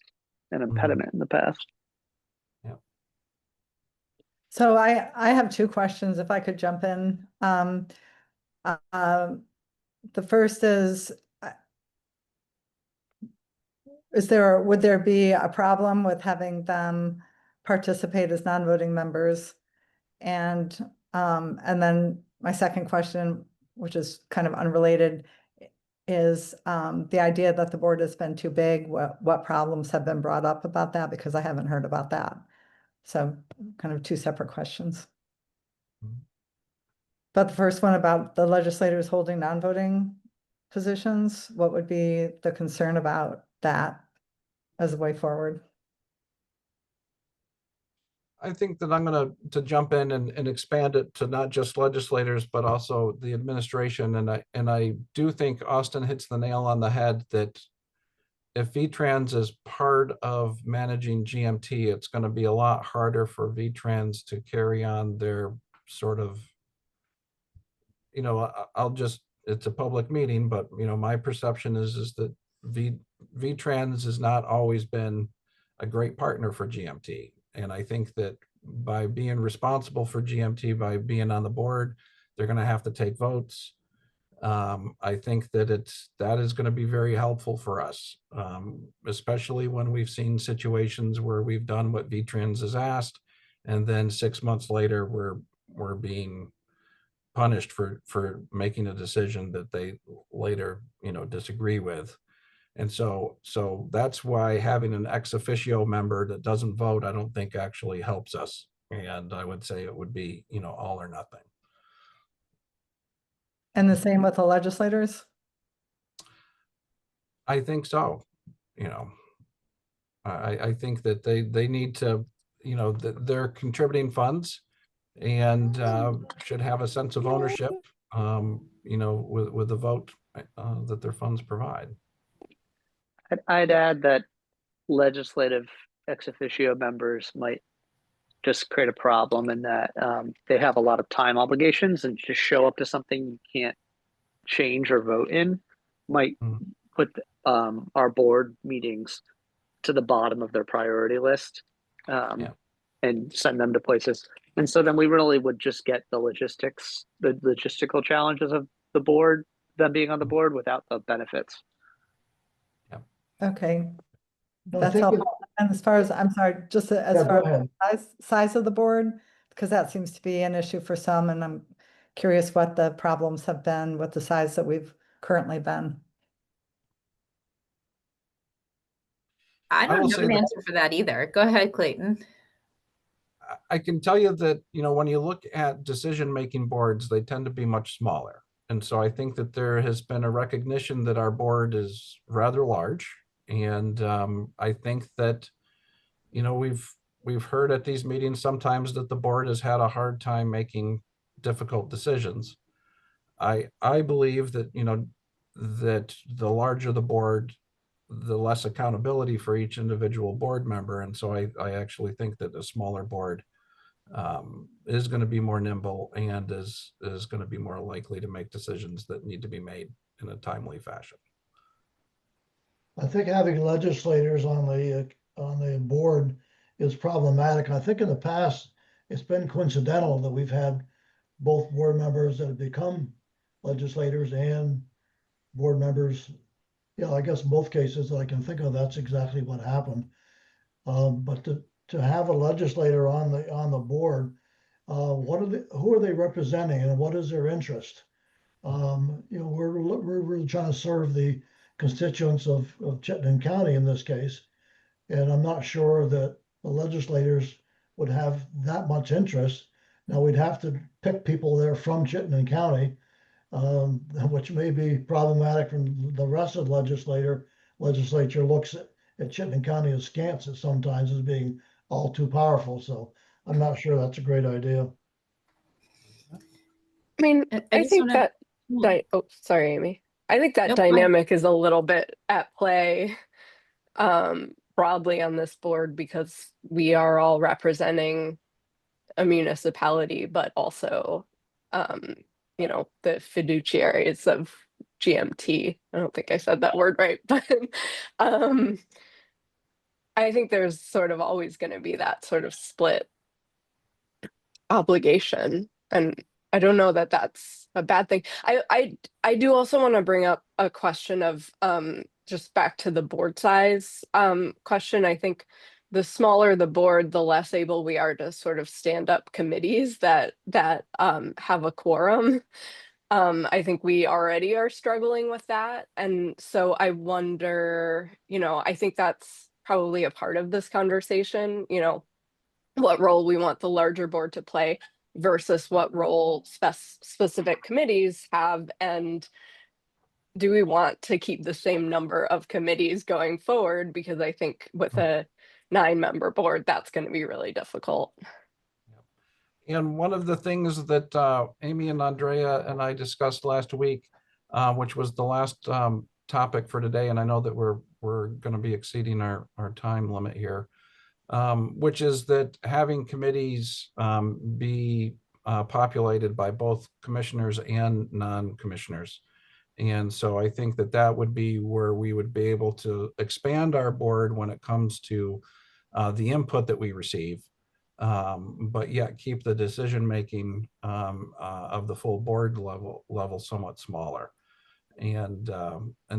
[SPEAKER 4] an impediment in the past.
[SPEAKER 5] Yeah.
[SPEAKER 10] So I have 2 questions, if I could jump in. The first is would there be a problem with having them participate as non-voting members? And then my second question, which is kind of unrelated, is the idea that the board has been too big. What problems have been brought up about that? Because I haven't heard about that. So kind of 2 separate questions. But the first one about the legislators holding non-voting positions, what would be the concern about that as a way forward?
[SPEAKER 5] I think that I'm going to jump in and expand it to not just legislators, but also the administration. And I do think Austin hits the nail on the head that if VTrans is part of managing GMT, it's going to be a lot harder for VTrans to carry on their sort of, you know, I'll just, it's a public meeting, but you know, my perception is that VTrans has not always been a great partner for GMT. And I think that by being responsible for GMT, by being on the board, they're going to have to take votes. I think that that is going to be very helpful for us, especially when we've seen situations where we've done what VTrans has asked, and then 6 months later we're being punished for making a decision that they later, you know, disagree with. And so that's why having an ex officio member that doesn't vote, I don't think actually helps us. And I would say it would be, you know, all or nothing.
[SPEAKER 10] And the same with the legislators?
[SPEAKER 5] I think so. You know, I think that they need to, you know, they're contributing funds and should have a sense of ownership, you know, with the vote that their funds provide.
[SPEAKER 4] I'd add that legislative ex officio members might just create a problem in that they have a lot of time obligations, and just show up to something you can't change or vote in might put our board meetings to the bottom of their priority list, and send them to places. And so then we really would just get the logistical challenges of the board, them being on the board, without the benefits.
[SPEAKER 10] Okay.
[SPEAKER 9] No, I
[SPEAKER 10] That's
[SPEAKER 9] think
[SPEAKER 10] helpful. And as far as, I'm sorry, just as
[SPEAKER 9] Yeah,
[SPEAKER 10] far
[SPEAKER 9] go
[SPEAKER 10] as
[SPEAKER 9] ahead.
[SPEAKER 10] size of the board, because that seems to be an issue for some, and I'm curious what the problems have been with the size that we've currently been.
[SPEAKER 3] I don't
[SPEAKER 5] will
[SPEAKER 3] have
[SPEAKER 5] say
[SPEAKER 3] an
[SPEAKER 5] that-
[SPEAKER 3] answer for that either. Go ahead, Clayton.
[SPEAKER 5] I can tell you that, you know, when you look at decision-making boards, they tend to be much smaller. And so I think that there has been a recognition that our board is rather large. And I think that, you know, we've heard at these meetings sometimes that the board has had a hard time making difficult decisions. I believe that, you know, that the larger the board, the less accountability for each individual board member. And so I actually think that a smaller board is going to be more nimble and is going to be more likely to make decisions that need to be made in a timely fashion.
[SPEAKER 9] I think having legislators on the board is problematic. I think in the past, it's been coincidental that we've had both board members that have become legislators and board members. Yeah, I guess in both cases that I can think of, that's exactly what happened. But to have a legislator on the board, who are they representing and what is their interest? You know, we're really trying to serve the constituents of Chittenden County in this case. And I'm not sure that the legislators would have that much interest. Now we'd have to pick people there from Chittenden County, which may be problematic from the rest of the legislature looks at Chittenden County askance at sometimes as being all too powerful. So I'm not sure that's a great idea.
[SPEAKER 11] I mean, I
[SPEAKER 3] just
[SPEAKER 11] think
[SPEAKER 3] wanna-
[SPEAKER 11] that, oh, sorry, Amy. I think that
[SPEAKER 3] Nope, go ahead.
[SPEAKER 11] dynamic is a little bit at play broadly on this board, because we are all representing a municipality, but also, you know, the fiduciaries of GMT. I don't think I said that word right, but I think there's sort of always going to be that sort of split obligation, and I don't know that that's a bad thing. I do also want to bring up a question of just back to the board size question. I think the smaller the board, the less able we are to sort of stand up committees that have a quorum. I think we already are struggling with that, and so I wonder, you know, I think that's probably a part of this conversation, you know, what role we want the larger board to play versus what role specific committees have, and do we want to keep the same number of committees going forward? Because I think with a 9-member board, that's going to be really difficult.
[SPEAKER 5] And one of the things that Amy and Andrea and I discussed last week, which was the last topic for today, and I know that we're we're going to be exceeding our time limit here, which is that having committees be populated by both commissioners and non-commissioners. And so I think that that would be where we would be able to expand our board when it comes to the input that we receive, but yet keep the decision-making of the full board level somewhat smaller. And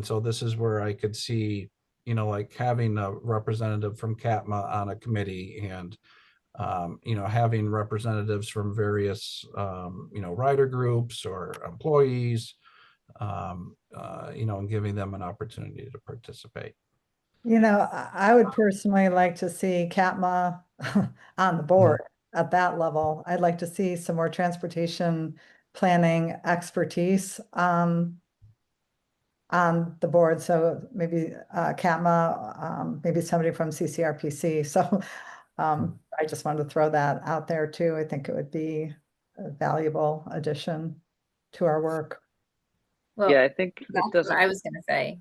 [SPEAKER 5] so this is where I could see, you know, like having a representative from CATMA on a committee, and you know, having representatives from various you know, rider groups or employees, you know, and giving them an opportunity to participate.
[SPEAKER 10] You know, I would personally like to see CATMA on the board at that level. I'd like to see some more transportation planning expertise on the board. So maybe CATMA, maybe somebody from CCRPC. So I just wanted to throw that out there too. I think it would be a valuable addition to our work.
[SPEAKER 3] Well,
[SPEAKER 4] Yeah, I think it
[SPEAKER 3] that's
[SPEAKER 4] doesn't.
[SPEAKER 3] what I was going to say.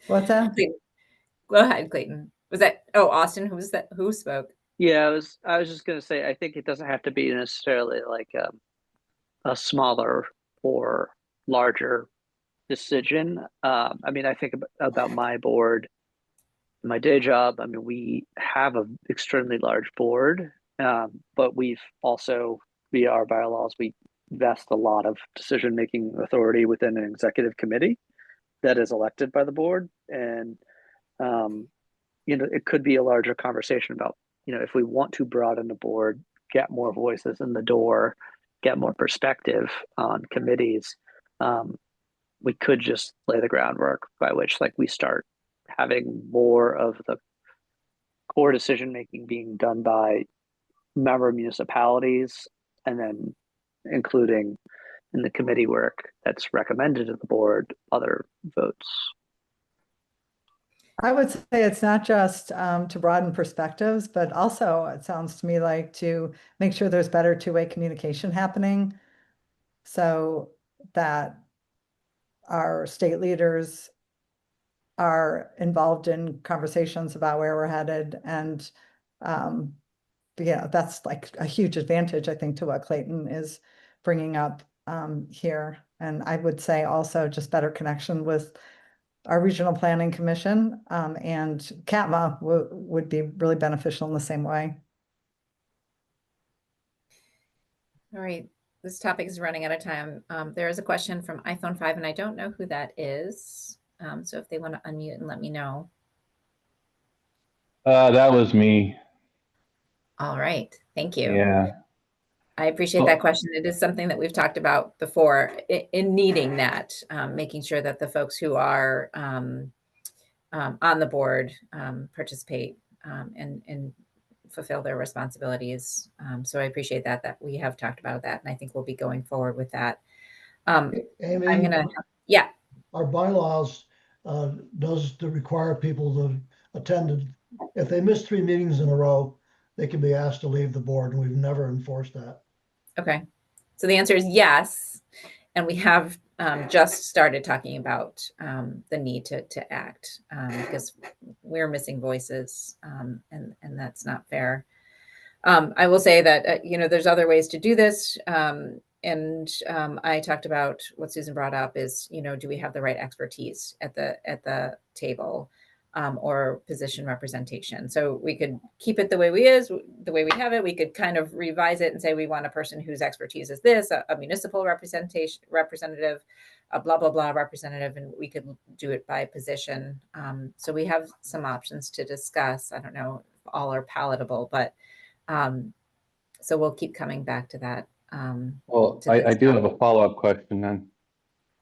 [SPEAKER 10] What's that?
[SPEAKER 3] Go ahead, Clayton. Was that, oh, Austin, who was that? Who spoke?
[SPEAKER 4] Yeah, I was just gonna say, I think it doesn't have to be necessarily like a smaller or larger decision. I mean, I think about my board, my day job. I mean, we have an extremely large board, but we've also, via our bylaws, we vest a lot of decision-making authority within an executive committee that is elected by the board. And you know, it could be a larger conversation about, you know, if we want to broaden the board, get more voices in the door, get more perspective on committees, we could just lay the groundwork by which, like, we start having more of the core decision making being done by member municipalities, and then including in the committee work that's recommended to the board other votes.
[SPEAKER 10] I would say it's not just to broaden perspectives, but also it sounds to me like to make sure there's better two-way communication happening, so that our state leaders are involved in conversations about where we're headed. And yeah, that's like a huge advantage, I think, to what Clayton is bringing up here. And I would say also just better connection with our regional planning commission, and CATMA would be really beneficial in the same way.
[SPEAKER 3] All right, this topic is running out of time. There is a question from iPhone 5, and I don't know who that is. So if they want to unmute and let me know.
[SPEAKER 12] That was me.
[SPEAKER 3] All right, thank you.
[SPEAKER 12] Yeah.
[SPEAKER 3] I appreciate that question. It is something that we've talked about before in needing that, making sure that the folks who are on the board participate and fulfill their responsibilities. So I appreciate that we have talked about that, and I think we'll be going forward with that.
[SPEAKER 9] Amy,
[SPEAKER 3] I'm gonna, yeah.
[SPEAKER 9] Our bylaws does to require people to attend. If they miss 3 meetings in a row, they can be asked to leave the board, and we've never enforced that.
[SPEAKER 3] Okay, so the answer is yes, and we have just started talking about the need to act because we're missing voices, and that's not fair. I will say that you know, there's other ways to do this, and I talked about what Susan brought up is, you know, do we have the right expertise at the table? Or position representation. So we could keep it the way we have it. We could kind of revise it and say we want a person whose expertise is this, a municipal representative, a blah blah blah representative, and we could do it by position. So we have some options to discuss. I don't know if all are palatable, but so we'll keep coming back to that.
[SPEAKER 12] Well, I do have a follow-up question then.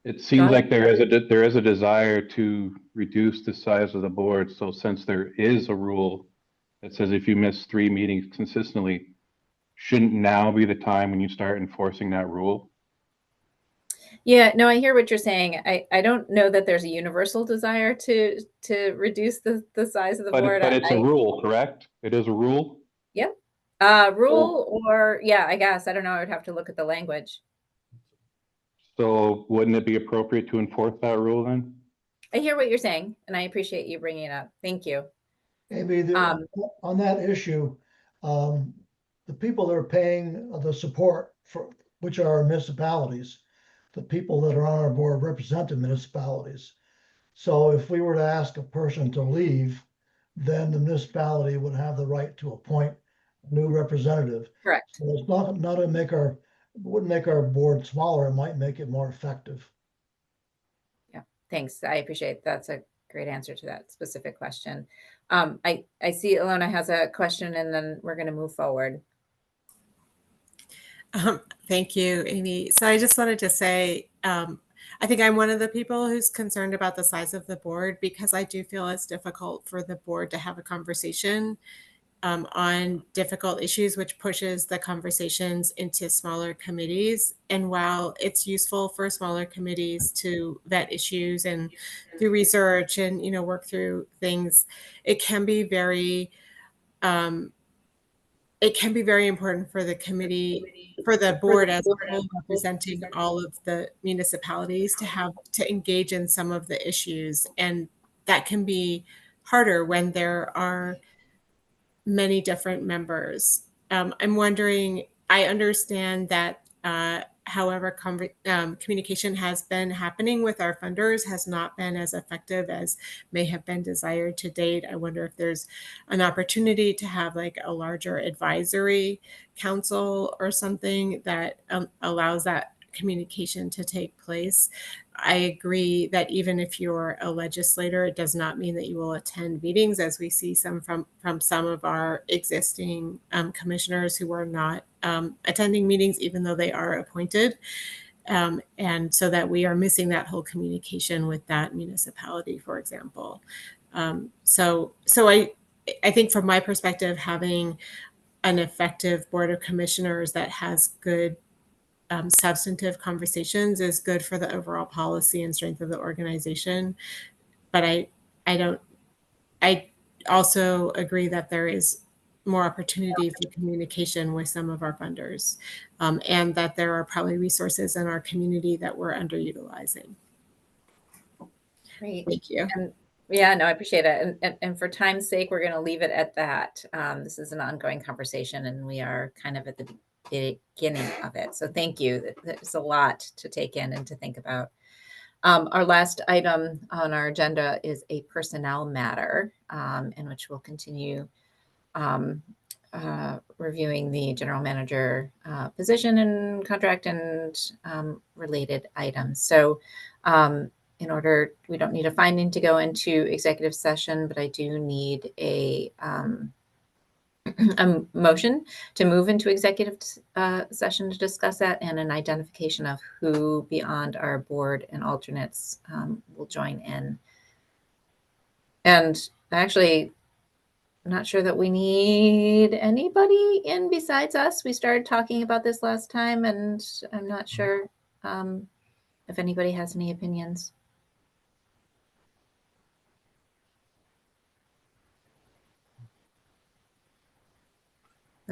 [SPEAKER 12] It seems like there is a desire to reduce the size of the board. So since there is a rule that says if you miss 3 meetings consistently, shouldn't now be the time when you start enforcing that rule?
[SPEAKER 3] Yeah, no, I hear what you're saying. I don't know that there's a universal desire to reduce the size of the board.
[SPEAKER 12] But it's a rule, correct? It is a rule?
[SPEAKER 3] Yep. Rule or, yeah, I guess. I don't know. I would have to look at the language.
[SPEAKER 12] So wouldn't it be appropriate to enforce that rule then?
[SPEAKER 3] I hear what you're saying, and I appreciate you bringing it up. Thank you.
[SPEAKER 9] Maybe on that issue, the people that are paying the support for, which are our municipalities, the people that are on our board represent the municipalities. So if we were to ask a person to leave, then the municipality would have the right to appoint a new representative.
[SPEAKER 3] Correct.
[SPEAKER 9] So it's not to make wouldn't make our board smaller, it might make it more effective.
[SPEAKER 3] Yeah, thanks. I appreciate that's a great answer to that specific question. I see Ilona has a question, and then we're going to move forward.
[SPEAKER 13] Thank you, Amy. So I just wanted to say, I think I'm one of the people who's concerned about the size of the board, because I do feel it's difficult for the board to have a conversation on difficult issues, which pushes the conversations into smaller committees. And while it's useful for smaller committees to vet issues and do research and, you know, work through things, it can be very important for the committee, for the board as a whole, representing all of the municipalities, to engage in some of the issues. And that can be harder when there are many different members. I'm wondering, I understand that however communication has been happening with our funders has not been as effective as may have been desired to date. I wonder if there's an opportunity to have like a larger advisory council or something that allows that communication to take place. I agree that even if you're a legislator, it does not mean that you will attend meetings, as we see some from some of our existing commissioners who are not attending meetings, even though they are appointed. And so that we are missing that whole communication with that municipality, for example. So I think from my perspective, having an effective board of commissioners that has good substantive conversations is good for the overall policy and strength of the organization. But I also agree that there is more opportunity for communication with some of our funders, and that there are probably resources in our community that we're underutilizing.
[SPEAKER 3] Great.
[SPEAKER 13] Thank you.
[SPEAKER 3] And yeah, no, I appreciate it. And for time's sake, we're going to leave it at that. This is an ongoing conversation, and we are kind of at the beginning of it. So thank you. There's a lot to take in and to think about. Our last item on our agenda is a personnel matter, in which we'll continue reviewing the general manager position and contract and related items. So in order, we don't need a finding to go into executive session, but I do need a motion to move into executive session to discuss that, and an identification of who beyond our board and alternates will join in. And actually, I'm not sure that we need anybody in besides us. We started talking about this last time, and I'm not sure if anybody has any opinions.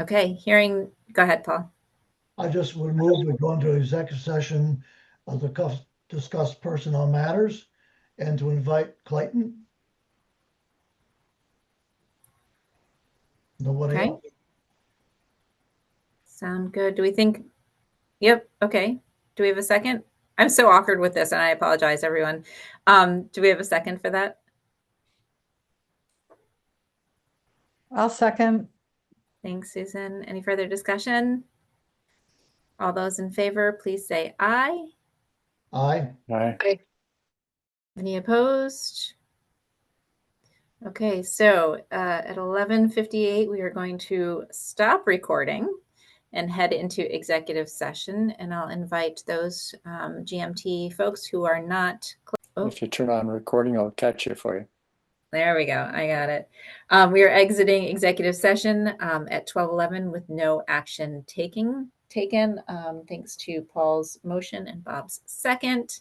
[SPEAKER 3] Okay, go ahead, Paul.
[SPEAKER 9] I just would move we go into executive session to discuss personnel matters and to invite Clayton. Nobody
[SPEAKER 3] Okay.
[SPEAKER 9] else.
[SPEAKER 3] Sound good? Do we think? Yep. Okay. Do we have a second? I'm so awkward with this, and I apologize, everyone. Do we have a second for that?
[SPEAKER 10] I'll second.
[SPEAKER 3] Thanks, Susan. Any further discussion? All those in favor, please say aye.
[SPEAKER 9] Aye.
[SPEAKER 7] Aye.
[SPEAKER 3] Any opposed? Okay, so at 11:58, we are going to stop recording and head into executive session. And I'll invite those GMT folks who are not.
[SPEAKER 7] If you turn on recording, I'll catch it for you.
[SPEAKER 3] There we go. I got it. We are exiting executive session at 12:11 with no action taken. Thanks to Paul's motion and Bob's second.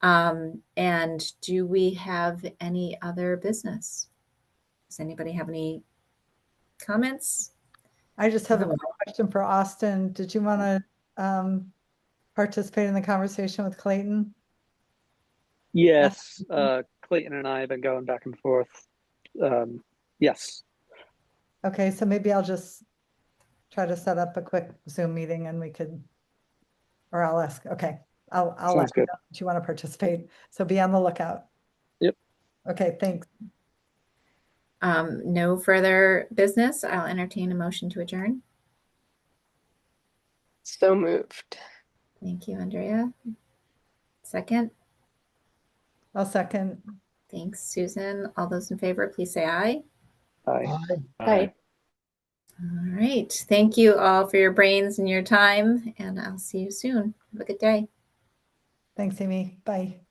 [SPEAKER 3] And do we have any other business? Does anybody have any comments?
[SPEAKER 10] I just have a question for Austin. Did you want to participate in the conversation with Clayton?
[SPEAKER 4] Yes, Clayton and I have been going back and forth. Yes.
[SPEAKER 10] Okay, so maybe I'll just try to set up a quick Zoom meeting and we could, or I'll ask, okay, I'll
[SPEAKER 4] Sounds
[SPEAKER 10] let you
[SPEAKER 4] good.
[SPEAKER 10] know if you want to participate. So be on the lookout.
[SPEAKER 4] Yep.
[SPEAKER 10] Okay, thanks.
[SPEAKER 3] No further business. I'll entertain a motion to adjourn.
[SPEAKER 11] So moved.
[SPEAKER 3] Thank you, Andrea. Second.
[SPEAKER 10] I'll second.
[SPEAKER 3] Thanks, Susan. All those in favor, please say aye.
[SPEAKER 4] Aye.
[SPEAKER 11] Aye.
[SPEAKER 3] All right. Thank you all for your brains and your time, and I'll see you soon. Have a good day.
[SPEAKER 10] Thanks, Amy. Bye.